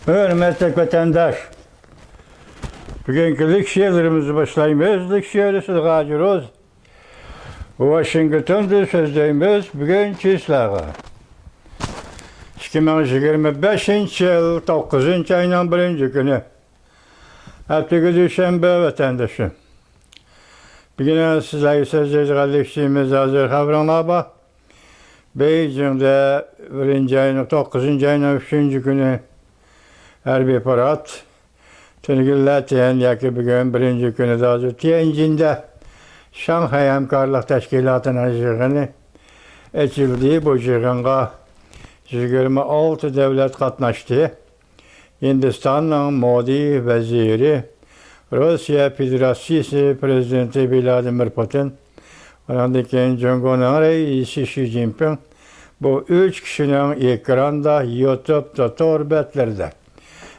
Hürmetli vatandaş, bugünkü ilk şiirlerimizi başlayımız. İlk şiiri size gacırız. Washington'da sözleyimiz bugün çislağı. 2025 yıl 9. ayının 1. günü. Haftaki Düşenbe vatandaşı. Bugün sizlerle sözleyeceğimiz hazır haberine bak. Beijing'de 1. ayının 9. ayının 3. günü Harbiy parad tünügüller diyen yaki bugün 1. günü de hazır. Tianjin'de Şanghay Hamkarlık Teşkilatı'nın yığını açıldı. Bu yığınğa 26 devlet katnaştı. Hindistan'ın Modi veziri, Rusya Federasyonu Prezidenti Vladimir Putin, Amerikan Cumhurbaşkanı reisi Xi Jinping, bu 3 kişinin ekranda, YouTube'da, torbetlerde,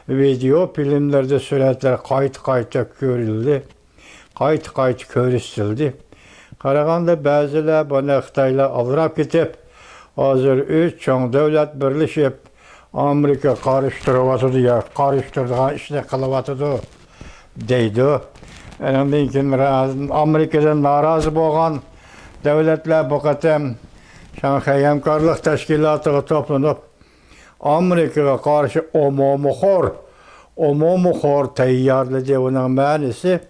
video filmlerde suretler kayıt görüldü, kayıt görüstüldü. Qaraganda bazılar bana Xitayla alırap gidip, hazır 3 çoğun devlet birleşip, Amerika karıştırıvatıdı ya, karıştırdığı işte kılıvatıdı deydi. Ondan keyin Amerikadan narazı boğan devletler bu qatam Şanghay Hamkarlık Teşkilatı'na toplanıp Amerika'ya karşı umumu tayyorladı. Onun manisi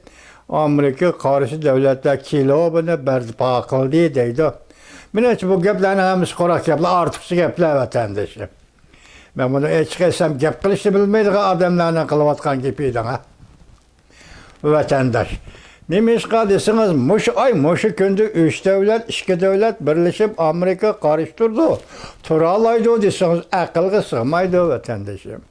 Amerika karşı devletler kilobunu berpa kıldı deydi. Mine bu gaplarni hamiz qo'raq gaplar, ortiqcha gaplar vatandaşım. Ben bunu hech qaysam gap qilishni bilmaydigan odamlarning qilayotgan gapi ha. Vatandaş. Nima ish qildingiz? Mushu kunda 3 devlet, 2 devlet birleşip Amerika karıştırdı. Turalaydı desangiz aqlga sig'maydi vatandaşım.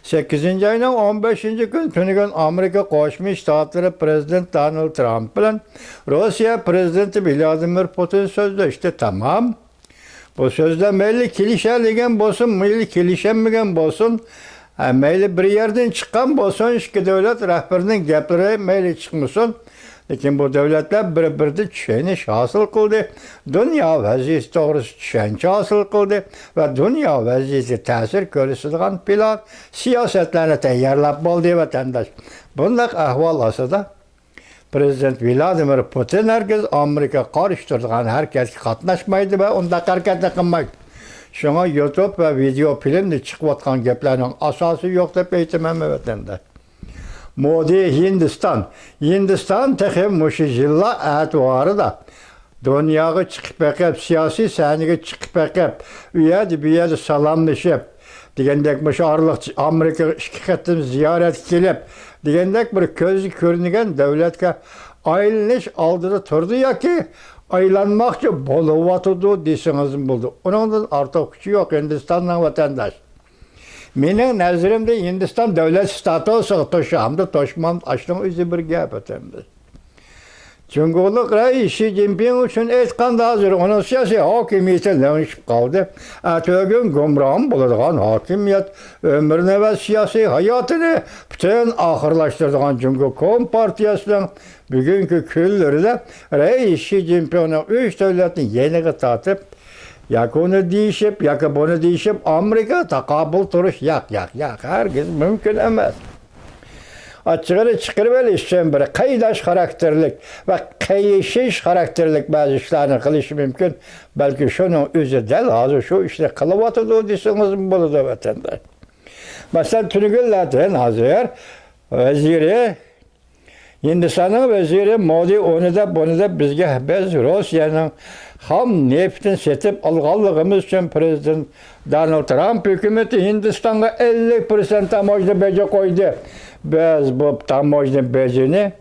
8. ayının 15. gün tünügün Amerika Qo'shma Shtatları Prezident Donald Trump bilan Rusya Prezidenti Vladimir Putin sözleşti. Tamam. Bu sözde meyli kilişeligen bolsun, meyli kilişenmegen bolsun, meyli bir yerden çıkan bolsun, 2 devlet rehberinin gapları meyli çıkmasın. Lekin bu devletler bir-birde tushunish hosil qildi. Dünya vaziyati to'g'risida tushuncha hosil qildi va dunyo vaziyatiga ta'sir ko'rsatadigan plan siyosatlarni tayyorlab bo'ldi vatandosh. Bunday ahvol ostida Prezident Vladimir Putin herkes Amerika karıştırdıgan hareketga qatnashmaydi va unda harakat qilmaydi. Şuna YouTube ve video filmde chiqayotgan gaplarning asosi yo'q deb aytaman vatandosh. Modi Hindistan tehi mushu yillar e'tibori da dunyoga chiqib bakıp, siyosiy sahnaga chiqib bakıp, u yerda bu yerda salomlashib, degandek mushu orliq Amerika 2 qatim ziyoratga kelib, degandek bir ko'zi ko'ringan davlatga aylanish oldida turdi yoki aylanmoqchi bo'lyotdi desangiz bo'ldi. Uningdan ortiq kuchi yo'q Hindistonning vatandosh. Mening nazarimda Hindiston davlat statusi to'shamda to'shmam ashning o'zi bir gap etemdi. Cumhurbaşkanı reisi Xi Jinping uchun aytganda hozir uning siyosiy hokimiyati lanishib qoldi. Atog'un gumroh bo'ladigan hokimiyat umrini va siyosiy hayotini butun oxirlashtiradigan Cumhurbaşkanı partiyasining bugungi kunlarida reis Xi Jinpingning 3 davlatni yeniga tortib yakunu deyishib, yoki buni deyishib Amerika taqobil turish yo'q, hargiz mumkin emas. Açıkları çıkırıp için bir qaydaş karakterlik ve kayışış karakterlik bazı işlerini kılışı mümkün. Belki şunun özü del hazır şu işte kılıvatıdı deseniz bunu vatandaş. Mesela Tünügüller'den hazır veziri Hindistan'ın veziri Modi onu da bunu da biz Rusya'nın ham neftin setip alğanlığımız için Prezident Donald Trump hükümeti Hindistan'a 50% amaclı bece koydu. Biz bu tamojni becini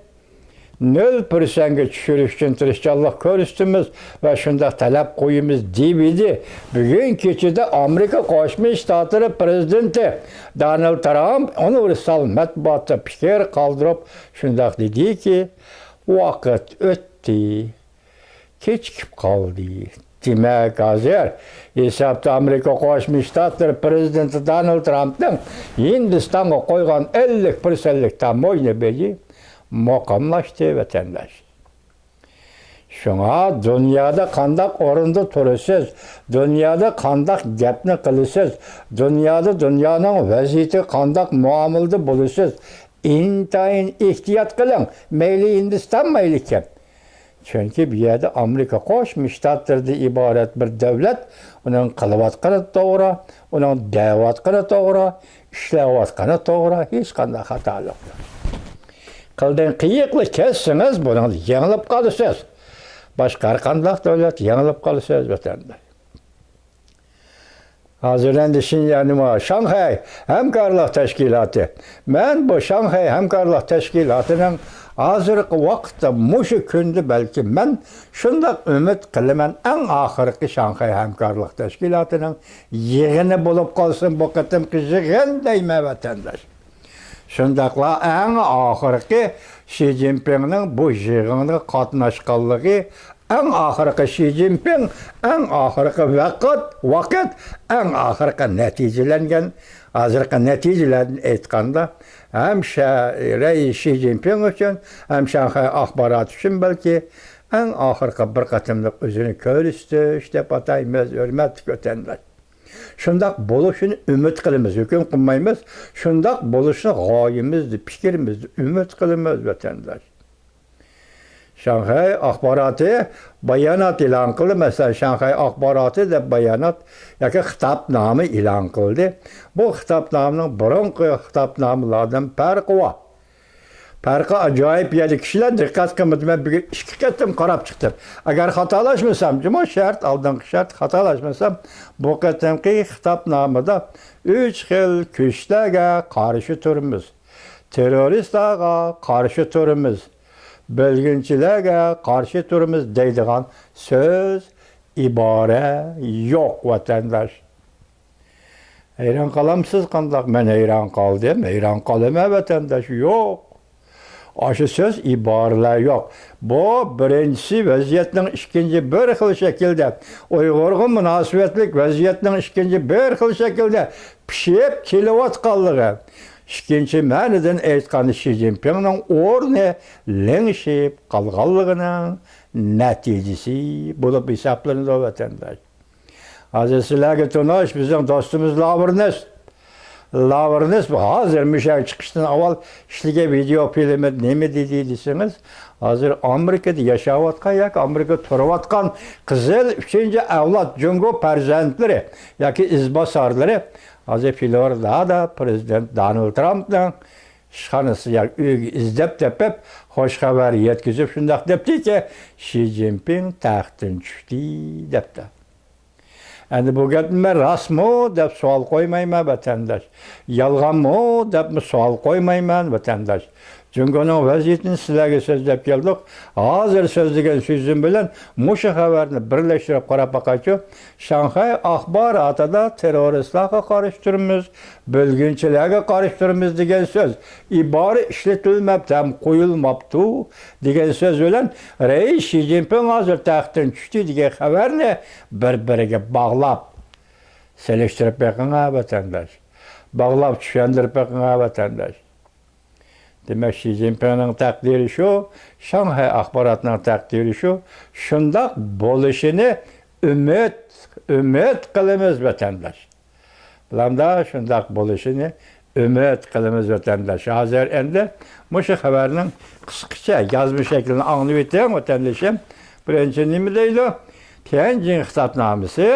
0%ga tushirish uchun tirishchanlik ko'rsatamiz va shunda talab qo'yamiz deydi. Bugun kechada Amerika Qo'shma Shtatlari Prezidenti Donald Trump universal matbuotda fikr qoldirib shunday dediki, vaqt o'tdi, kechikib qoldi. Demek hazır hesapta Amerika Qo'shma Shtatlari Prezidenti Donald Trump'ning Hindistan'a qo'ygan 50%lik tamoyni beji muqamlashdi vatandosh. Şuna dünyada qandaq orunda turasiz, dünyada qandaq gapni qilasiz, dünyada dunyoning vaziyati qandaq muomilada bo'lasiz. İntayin ehtiyot qiling, mayli Hindiston mayli kim. Chunki bu yerda Amerika Qo'shma Shtatlardan iborat bir davlat, uning qilayotgani to'g'ri, uning deyayotgani to'g'ri, ishlayotgani to'g'ri, hech qanday xato yo'q. Qildan qiyiqli kessangiz, buni yengilib qolasiz. Başqa har qanday davlat yengilib qolasiz vatandaş. Hozir endi Shanxay hamkorlik tashkiloti. Men bu Shanxay hamkorlik tashkilotining hozirgi vaqtda mushu kunda balki men shunday umid qilaman, eng oxirgi Shanxay hamkorlik tashkilotining yig'ini bo'lib qolsin bu qatimki yig'in deyman vatandaş. Shundaqla eng oxirgi Xi Jinpingning bu yig'inga qatnashganligi, eng oxirgi Xi Jinping, eng oxirgi vaqt, eng oxirgi natijalangan, hozirgi natijalarni aytganda ham Xi Jinping uchun, ham Shanxay axborot uchun balki eng oxirgi bir qatimliq o'zini ko'rsatish deb ataymiz, hurmatli vatandosh. Shundaq bo'lishini umid qilamiz, hukm qilmaymiz. Shundaq bo'lishini g'oyamizni, fikrimizni umid qilamiz vatandosh. Shanxay axboroti bayonot e'lon qildi. Masalan, Shanxay axboroti deb bayonot yoki xitobnoma e'lon qildi. Bu xitobnomaning burungi xitobnomalardan farqi bor. Farqi ajoyib edi. Kishilar diqqat qilmadi. Men bugun ikki qatim qarab chiqdim. Agar xatolashmasam, juma shart, oldingi shart xatolashmasam, bu qatimki xitobnomada 3 xil kuchlarga qarshi turamiz. Terroristlarga qarshi turamiz. Bölgünçilərə qarşı turumuz deydiğən söz, ibara yox vatandaş. Heyran qalamsız qandaq, mən heyran qaldım, heyran qalama vatandaş, yox. Aşı söz, ibaralar yox. Bu, birincisi vəziyyətinin ikinci bir xil şəkildə, Uyğurğun münasibətlik vəziyyətinin ikinci bir xil şəkildə pişib kilovatqanlığı. İkinci mənədən aytqan Xi Jinping'nin orni lengşib qalğanlığının nəticəsi bulub hesablanır vatandaş. Hazır sizlərə tanış bizim dostumuz Lavrnes bu hazır müşavir çıxışdan avval işlige video filmi nemi dediyseniz, hazır Amerika'da yaşayotgan yoki Amerika'da turayotgan qizil 3-chi avlod Jungo farzandlari yoki izbosarlari hazır Floridada prezident Donald Trump'dan ishxonasi uyga izlab tepib xo'sh xabar yetkazib shundoq debdiki, Xi Jinping taxtdan tushdi debdi. Endi bu gapni rostmi deb savol qo'ymayman vatandosh. Yolg'onmi deb savol qo'ymayman vatandosh. Jungoning vaziyatini sizlarga so'zlab keldik. Hozir so'zlagan so'zim bilan mushu xabarni birlashtirib qarab boqaychi. Shanxay axborotida terroristlarga qarshi turamiz, bölgünçilərə qarşı turamiz degan so'z ibora ishlatilmabdi, ham qo'yilmabdi degan so'z bilan Rais Xi Jinping hozir taxtdan tushdi degan xabarni bir-biriga bog'lab selishtirib beqinga vatandosh. Bog'lab tushuntirib beqinga vatandosh. Demek Xi Jinping'nin takdiri şu, Shanxay axborotning takdiri şu, shundoq bo'lishini umid qilamiz vatandosh. Bilamda shundoq bo'lishini umid qilamiz vatandosh. Hozir endi mushu xabarning qisqacha yozma shaklini anglab o'tayim vatandoshim. Birinchi nima deydi? Tianjin xitobnomasi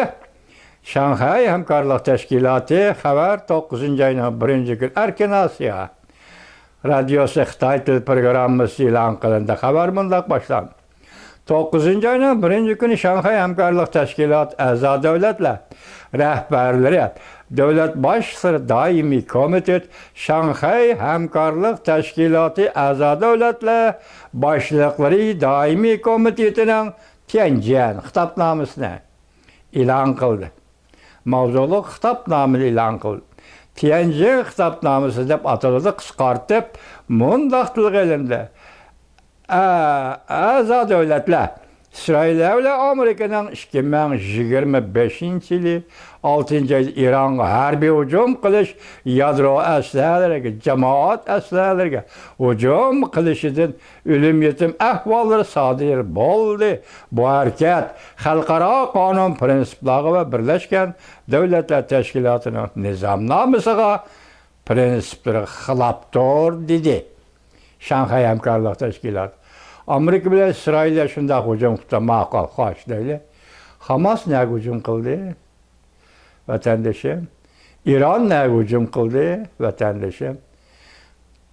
Shanxay hamkorlik tashkiloti xabar 9-oyning 1-kun Erkin Osiyo radyosi Xitoy til programmasi e'lon qilindi. Xabar bundoq boshlandi. 9-oyning 1-kuni Shanxay hamkorlik tashkiloti a'zo davlatlar rahbarlari, davlat boshlig'i doimiy komitet, Shanxay hamkorlik tashkiloti a'zo davlatlar boshliqlari doimiy komitetining Tianjin xitobnomasini e'lon qildi. Mavzuliq xitobnomani e'lon qildi. Tianjin xitobnomasi deb ataladi, qisqartib, mundoq tilga ilindi. A'zo davlatlar İsrail ile Amerika'nın 2025 yılı 6. ayda İran'a harbiy hücum qilish, yadro aslalarga, jamoat aslalarga hücum qilishidan o'lim yetim ahvollari sodir bo'ldi. Bu harakat xalqaro qonun prinsiplari va Birlashgan Davlatlar Tashkilotining nizomnomasiga prinsiplari xilofdir dedi. Shanxay hamkorlik tashkiloti. Amerika bilan İsrailga shunday hujum qilsa ma'qul, xo'sh deyli. Hamas nega hujum qildi? Vatandoshim. İran nega hujum qildi? Vatandoshim.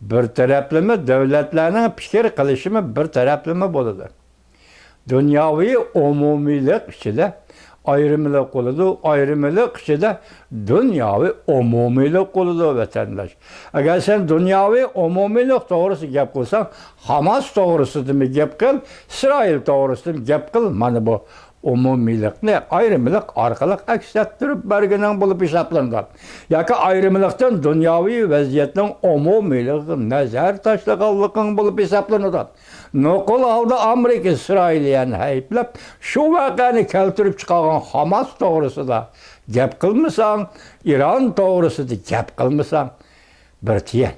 Bir taraflama davlatlarning fikr qilishimi bir taraflama bo'ladi. Dunyoviy umumiylik ichida ayrımlıq oldu, ayrımlıq ichida dunyoviy umumiylik oldu vatandosh. Agar sen dunyoviy umumiylik to'g'risida gap qilsang, Hamas to'g'risida gap qil, İsrail to'g'risida gap qil. Mana bu umumiylikni ayrımlıq orqali aks ettirib berganing bo'lib hisoblanadi. Yoki ayrımlıqdan dunyoviy vaziyatning umumiyligi nazar tashlaganliging bo'lib hisoblanadi. Nuqul aldı Amerika İsrailiyani ayblab, shu voqeani keltirib chiqargan Hamas to'g'risida gap qilmasang, İran to'g'risida gap qilmasang, bir tiyin.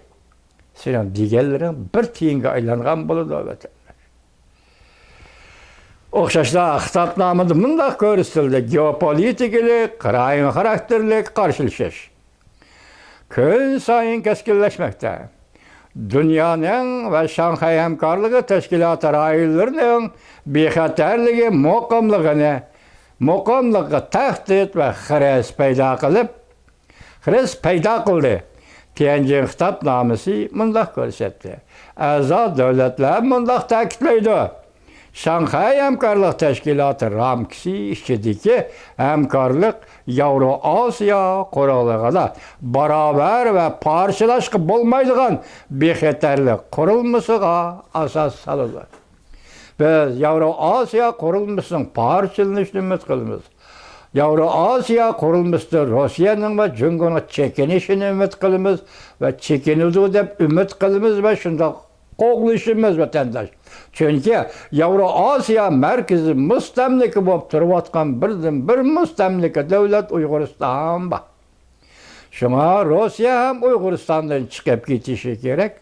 Sening deganlaring bir tiyinga aylangan bo'ladi vatandosh. O'xshashda xitobnomada bunday ko'rsatildi: geopolitikalik, qarang xarakterlik qarshilashish kun sayin keskinlashmoqda. Dunyoning va Shanxay hamkorligi tashkiloti raionlarining bexatarligi muqimligiga tahdid va xiris paydo qildi. Tianjin xitobnomasi bunday ko'rsatdi. A'zo davlatlar bunday ta'kidlaydi: Shanxay hamkorlik tashkiloti ramkasi ichidagi hamkorlik Yevroosiyo qurolig'ida barobar va parchalashqa bo'lmaydigan bexatarlik qurilmasiga asos soladi. Biz Yevroosiyo qurilmasining parchalanishini umid qilamiz. Yevroosiyo qurilmasida Rossiyaning va Jungoning chekinishini umid qilamiz va chekinudi deb umid qilamiz va shunday qo'g'lishimiz vatandosh. Chunki Yevroosiyo markazi mustamlika bo'lib turayotgan bir mustamlika davlat Uyg'uriston bor. Shunga Rossiya ham Uyg'uristondan chiqib ketishi kerak.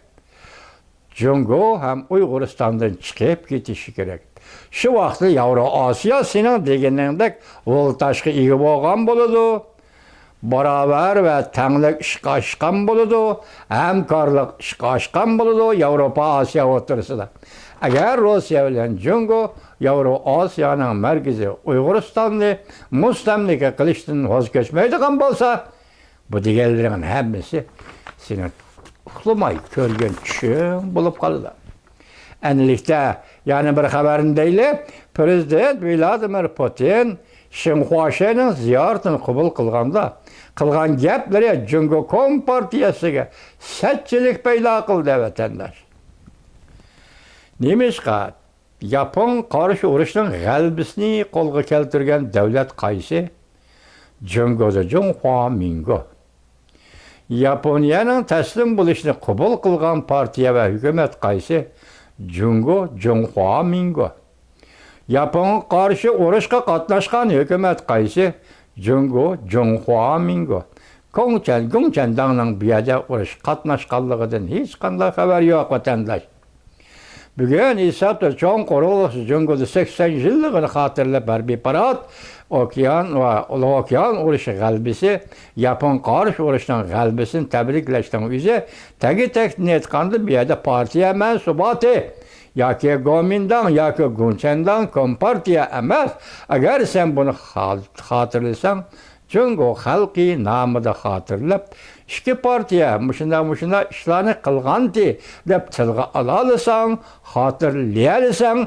Jungo ham Uyg'uristondan chiqib ketishi kerak. Shu vaqtda Yevroosiyo sening deganingdek voltajga ega bo'lgan bo'ladi. Barobar va tanglik ishqa oshgan bo'ladi, hamkorlik ishqa oshgan bo'ladi Yevropa Osiyo o'rtasida. Agar Rossiya bilan Jungo Yevroosiyoning markazi Uyg'uristonni mustamlika qilishdan voz kechmaydigan bo'lsa, bu deganlarning hammasi seni uxlamay ko'rgan tushing bo'lib qoladi. Endilikda yana bir xabarindayli, Prezident Vladimir Putin Shinxuashening ziyoratini qabul qilgan gaplari Jungo Kompartiyasiga satchilik paydo qildi vatandosh. Nemishqa Yapon qarshi urushning g'alabasini qo'lga keltirgan davlat qaysi? Jungoda Junhua Mingo. Yaponiyaning taslim bo'lishini qabul qilgan partiya va hukumat qaysi? Jungo Junhua Mingo. Yapon qarshi urushga qatnashgan hukumat qaysi? Jungo Junhua Mingo. Gongchandangning bu yerda urush qatnashganligidan hech qanday xabar yo'q vatandosh. Bugun esa Cho'ng qurilishi Jungoda 80 yilligini xotirlab harbiy parad, okean va okean urushi g'alabasi, Yapon qarshi urushining g'alabasini tabriklashdan o'zi tagi-tagini aytganda bu yerda partiya mansubati yoki Gomindang yoki Gongchandang kompartiya emas. Agar sen buni xotirlasang, Jungo xalqi nomida xotirlab, ikki partiya mushunda ishlarni qilgandi deb tilga olasan, xotirlaysan,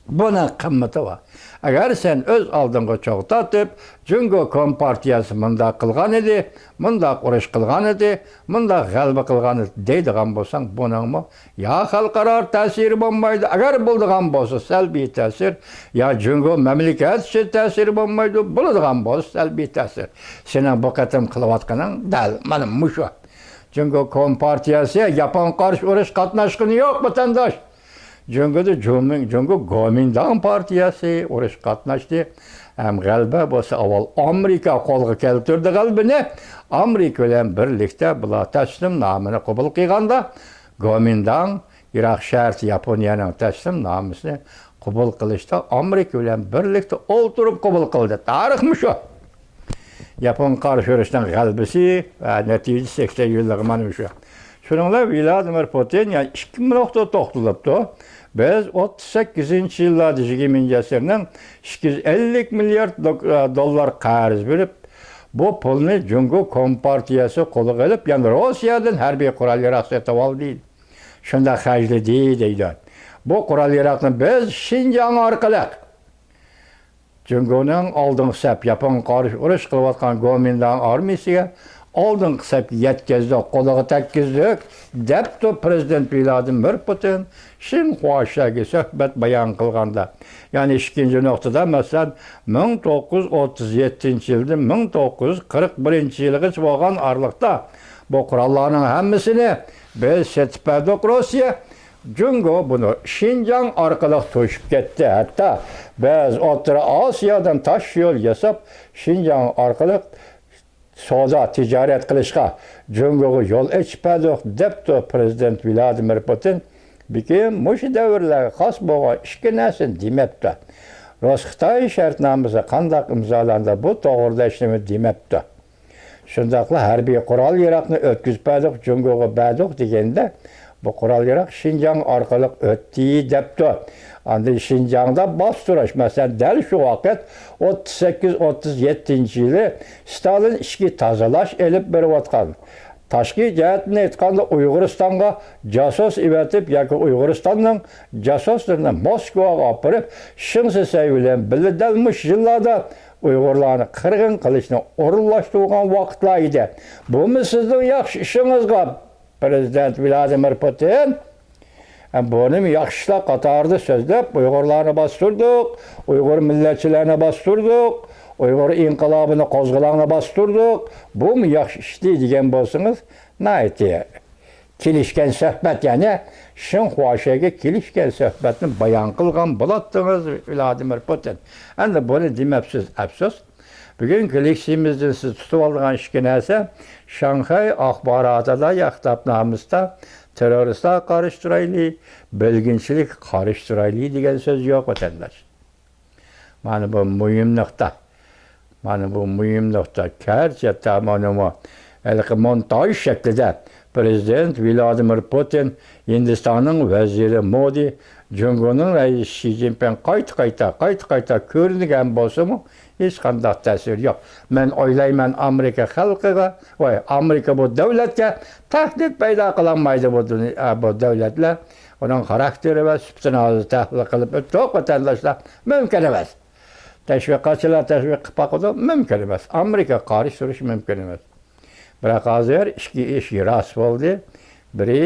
buni qimmati bor. Agar sen o'z oldinga cho'g'tatib, Jungo kompartiyasi bunda qilgan edi, bunda urush qilgan edi, bunda g'alaba qilgan edi deydigan bo'lsang, buningmi yo xalqaro ta'siri bo'lmaydi. Agar bo'ladigan bo'lsa salbiy ta'sir, yo Jungo mamlakat uchun ta'sir bo'lmaydi, bo'ladigan bo'lsa salbiy ta'sir. Sening bu qatim qilayotganing dal mana mushu. Jungo kompartiyasi Yapon qarshi urush qatnashgani yo'q vatandosh. Cungo Gomindang partiyasi urush qatnashdi. Hem g'alaba bo'lsa avval Amerika qo'lga keltirdi g'albini. Amerika bilan birlikda bular taslimnomani qabul qilganda Gomindang Iroq shart Yaponiyaning taslimnomasini qabul qilishda Amerika bilan birlikda o'ltirib qabul qildi. Tarixmi shu? Yapon qarshi urushning g'alabasi va natijasi 80 yillik mana shu. Shuningdek Vladimir Putin 2000 to'xtalibdi. Biz 38-yillarda 20. asrning 250 milliard dollar qarz berib, bu pulni Jungo Kompartiyasi qo'liga olib, ya'ni Rossiyadan harbiy qurol-yarog' sotib oldi. Shunda xarjladi deydi. Bu qurol-yarog'ni biz Xinjiang orqali Jungoning oldingi saf Yapon qarshi urush qilayotgan Gomindang armiyasiga oldingi safga yetkazdik, qo'liga tekkizdik, debdi Prezident Vladimir Putin Xinhuaga suhbat bayon qilganda. Ya'ni ikkinchi nuqtada masalan 1937-yildan 1941-yilgacha bo'lgan aralıqda bu qurollarning hammasini biz sotib berdik Rossiya. Jungo buni Xinjiang orqali to'shib ketdi. Hatto biz O'rta Osiyodan tosh yo'l yasab Xinjiang orqali savdo tijorat qilishga Jungoga yo'l ochib debdi Prezident Vladimir Putin. Bikim mush davrlarga xos bo'lgan ikki narsani demabdi. Rossiya shartnomasi qanday imzolandi bu to'g'rida ishlami demabdi. Shundaqla harbiy qurol-yarog'ni o'tkazib berdik, Jungoga berdik deganda bu qurol-yarog' Xinjiang orqali o'tdi debdi. Endi Xinjiangda bostirish, masalan, dal shu vaqt 38-37-yili Stalin ishki tozalash elib berayotgan. Tashqi jihatni aytganda Uyg'uristonga jasos evatib yoki Uyg'uristonning jasoslarini Moskvaga olib borib, Shinsesay bilan bildirilmish yillarda Uyg'urlarni qirg'in qilishni o'rinlashtirgan vaqtlar edi. Bumi sizning yaxshi ishingizga Prezident Vladimir Putin buni yaxshilar qatorida so'zlab Uyg'urlarni bostirdik, Uyg'ur millatchilarini bostirdik, Uyg'ur inqilobini qo'zg'alonga bostirdik. Bu yaxshi ish degan bo'lsangiz, nayti kelishgan suhbat, ya'ni Xinhuaga kelishgan suhbatni bayon qilgan bo'ladingiz Vladimir Putin. Endi buni demabsiz, afsus. Bugun kelishimizdan siz tutib olgan ikki narsa Shanxay axborotida yaxtabnomizda terroristlar qarıştıraylı, bölgünçilik qarıştıraylı degan söz yo'q vatandaş. Mana bu muhim nuqta. Mana bu muhim nuqta. Karcha tomonlama montaj shaklida Prezident Vladimir Putin, Hindistonning vaziri Modi, Jungoning raisi Xi Jinping qayta ko'ringan bo'lsa-mu, hech qanday ta'sir yo'q. Men o'ylayman Amerika xalqiga va Amerika bu davlatga tahdid paydo qilolmaydi bu davlatlar. Uning xarakteri va sifatini tahlil qilib o'tib vatandoshlar mumkin emas. Tashviqotchilar tashviq qilib qo'ydi, mumkin emas. Amerika qarshi turish mumkin emas. Biroq hozir ikki ish rost bo'ldi. Biri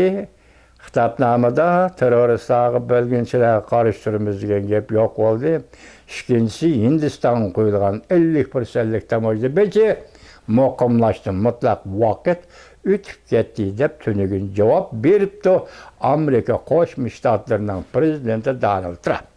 xitobnomada terroristlarga bölgünçilarga qarshi turamiz degan gap yo'q bo'ldi. Ikkinchisi Hindiston qo'yilgan 50%lik tamoyilga muqimlashdi. Mutlaq vaqt o'tib ketdi deb tunugun javob beribdi Amerika Qo'shma Shtatlarining prezidenti Donald Trump.